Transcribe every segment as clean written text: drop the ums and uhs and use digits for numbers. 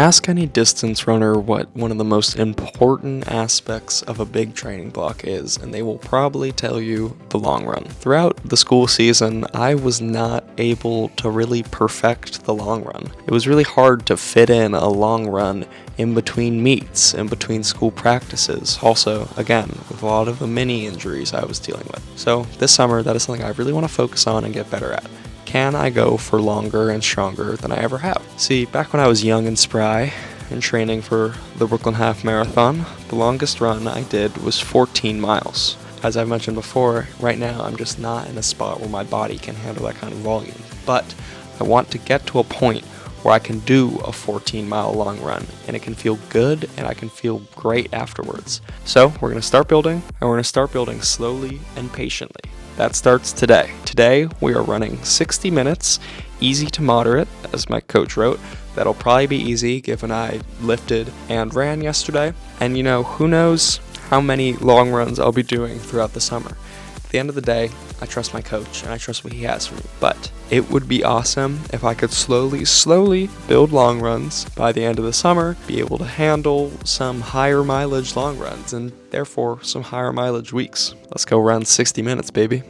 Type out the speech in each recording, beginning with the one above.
Ask any distance runner what one of the most important aspects of a big training block is, and they will probably tell you the long run. Throughout the school season, I was not able to really perfect the long run. It was really hard to fit in a long run in between meets, in between school practices. Also, again, with a lot of the mini injuries I was dealing with. So this summer, that is something I really want to focus on and get better at. Can I go for longer and stronger than I ever have? See, back when I was young and spry and training for the Brooklyn Half Marathon, the longest run I did was 14 miles. As I've mentioned before, right now I'm just not in a spot where my body can handle that kind of volume. But I want to get to a point where I can do a 14-mile long run, and it can feel good, and I can feel great afterwards. So we're going to start building, and we're going to start building slowly and patiently. That starts today. Today, we are running 60 minutes, easy to moderate, as my coach wrote. That'll probably be easy, given I lifted and ran yesterday. And who knows how many long runs I'll be doing throughout the summer. At the end of the day, I trust my coach, and I trust what he has for me. But it would be awesome if I could slowly build long runs by the end of the summer, be able to handle some higher mileage long runs, and therefore some higher mileage weeks. Let's go run 60 minutes, baby.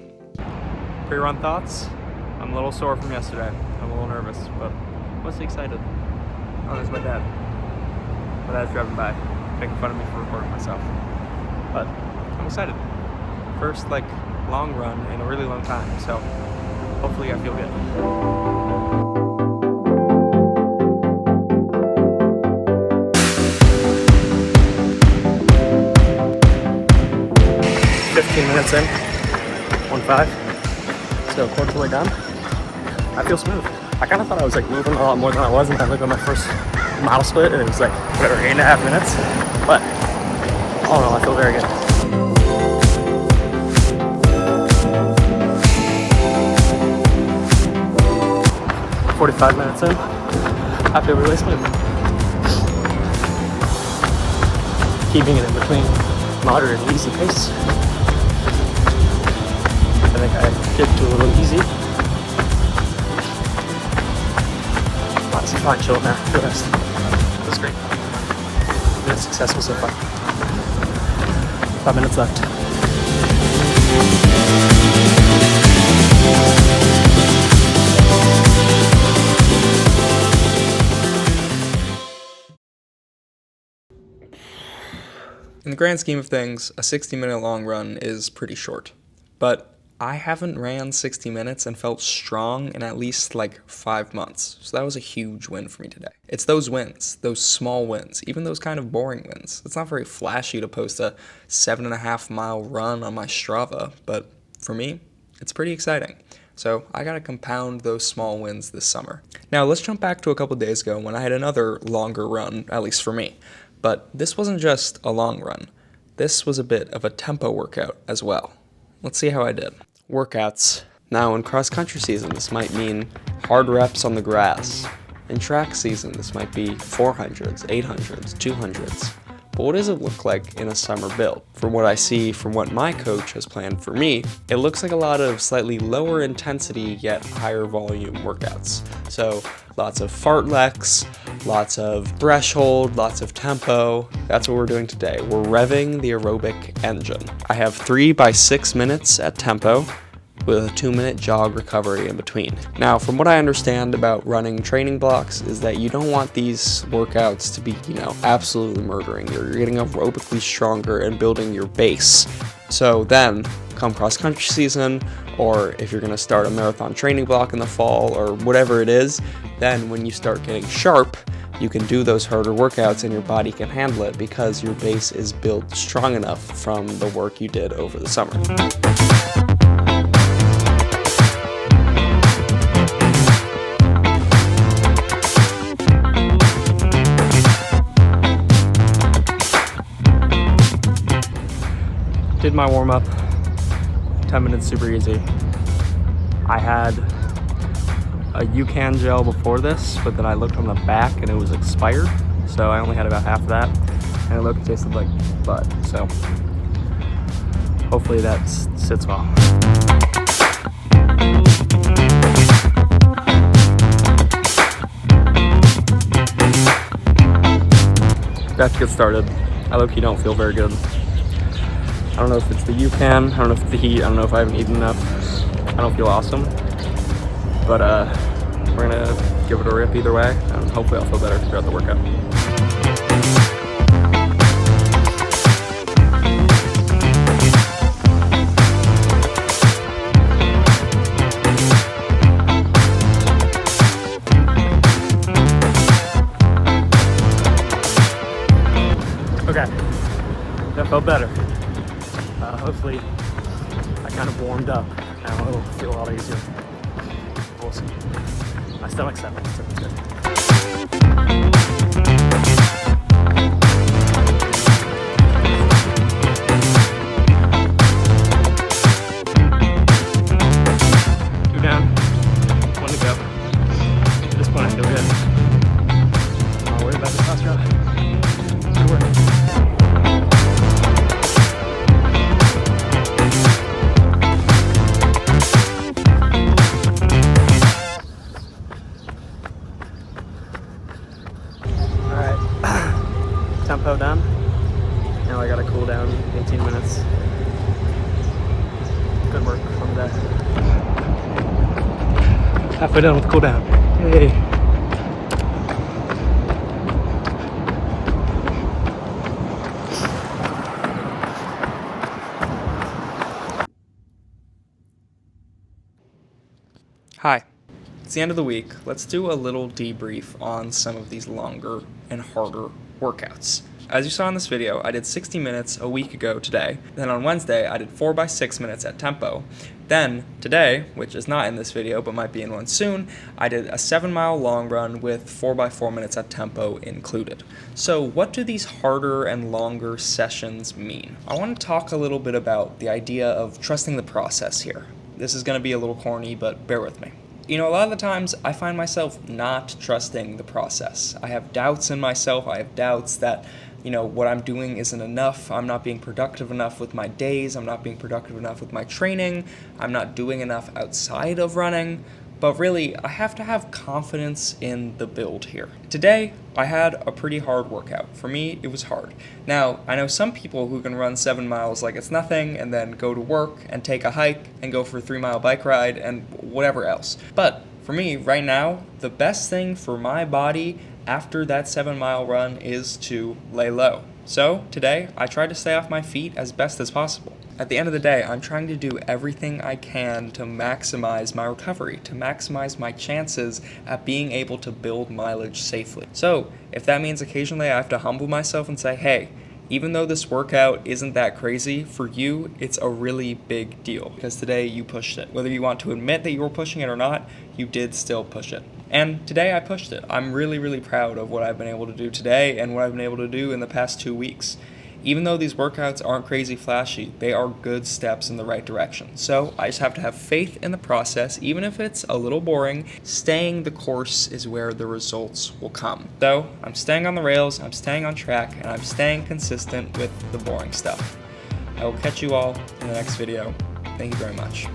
Pre-run thoughts? I'm a little sore from yesterday. I'm a little nervous, but mostly excited. Oh, there's my dad. My dad's driving by, making fun of me for recording myself. But I'm excited. First, long run in a really long time, so hopefully I feel good. 15 minutes in, 1:05, so quarter of the way done. I feel smooth. I kind of thought I was moving a lot more than I was, and I looked at my first mile split, and it was 8.5 minutes, but all in all, I feel very good. 45 minutes in, I feel really smooth. Keeping it in between moderate and easy pace. I think I did do a little easy. Honestly, fine, chilling there. Feel rest. It was great. Been successful so far. 5 minutes left. In the grand scheme of things, a 60-minute long run is pretty short, but I haven't ran 60 minutes and felt strong in at least 5 months, so that was a huge win for me today. It's those wins, those small wins, even those kind of boring wins. It's not very flashy to post a 7.5-mile run on my Strava, but for me, it's pretty exciting. So I gotta compound those small wins this summer. Now let's jump back to a couple days ago when I had another longer run, at least for me. But this wasn't just a long run. This was a bit of a tempo workout as well. Let's see how I did. Workouts. Now in cross-country season, this might mean hard reps on the grass. In track season, this might be 400s, 800s, 200s. But what does it look like in a summer build? From what I see, from what my coach has planned for me, it looks like a lot of slightly lower intensity yet higher volume workouts. So lots of fartleks, lots of threshold, lots of tempo. That's what we're doing today. We're revving the aerobic engine. I have 3 by 6 minutes at tempo with a 2-minute jog recovery in between. Now, from what I understand about running training blocks is that you don't want these workouts to be, absolutely murdering. You're getting aerobically stronger and building your base. So then, come cross-country season, or if you're gonna start a marathon training block in the fall, or whatever it is, then when you start getting sharp, you can do those harder workouts and your body can handle it because your base is built strong enough from the work you did over the summer. Did my warm-up, 10 minutes super easy. I had a UCAN gel before this, but then I looked on the back and it was expired, so I only had about half of that, and it tasted like bud, so hopefully that sits well. About to get started. I low-key don't feel very good. I don't know if it's the UCAN, I don't know if it's the heat, I don't know if I haven't eaten enough. I don't feel awesome. But we're gonna give it a rip either way, and hopefully I'll feel better throughout the workout. Okay, that felt better. Hopefully I kind of warmed up. Now it'll feel a lot easier. We'll see. My stomach's settling, so it's good. Two down, one to go. At this point I feel good. I'm not worried about this last round. It's good work. Tempo done. Now I gotta cool down 18 minutes. Good work on the day. Halfway done with the cool down. Hey. Hi. It's the end of the week. Let's do a little debrief on some of these longer and harder workouts. As you saw in this video, I did 60 minutes a week ago today. Then on Wednesday, I did 4x6 minutes at tempo. Then today, which is not in this video but might be in one soon, I did a 7-mile long run with 4x4 minutes at tempo included. So what do these harder and longer sessions mean? I want to talk a little bit about the idea of trusting the process here. This is going to be a little corny, but bear with me. You know, a lot of the times I find myself not trusting the process. I have doubts in myself. I have doubts that, you know, what I'm doing isn't enough. I'm not being productive enough with my days. I'm not being productive enough with my training. I'm not doing enough outside of running. But really, I have to have confidence in the build here. Today, I had a pretty hard workout. For me, it was hard. Now, I know some people who can run 7 miles like it's nothing and then go to work and take a hike and go for a 3-mile bike ride and whatever else. But for me, right now, the best thing for my body after that 7-mile run is to lay low. So today, I tried to stay off my feet as best as possible. At the end of the day, I'm trying to do everything I can to maximize my recovery, to maximize my chances at being able to build mileage safely. So if that means occasionally I have to humble myself and say, hey, even though this workout isn't that crazy, for you, it's a really big deal because today you pushed it. Whether you want to admit that you were pushing it or not, you did still push it. And today I pushed it. I'm really, really proud of what I've been able to do today and what I've been able to do in the past 2 weeks. Even though these workouts aren't crazy flashy, they are good steps in the right direction. So I just have to have faith in the process, even if it's a little boring. Staying the course is where the results will come. So I'm staying on the rails, I'm staying on track, and I'm staying consistent with the boring stuff. I will catch you all in the next video. Thank you very much.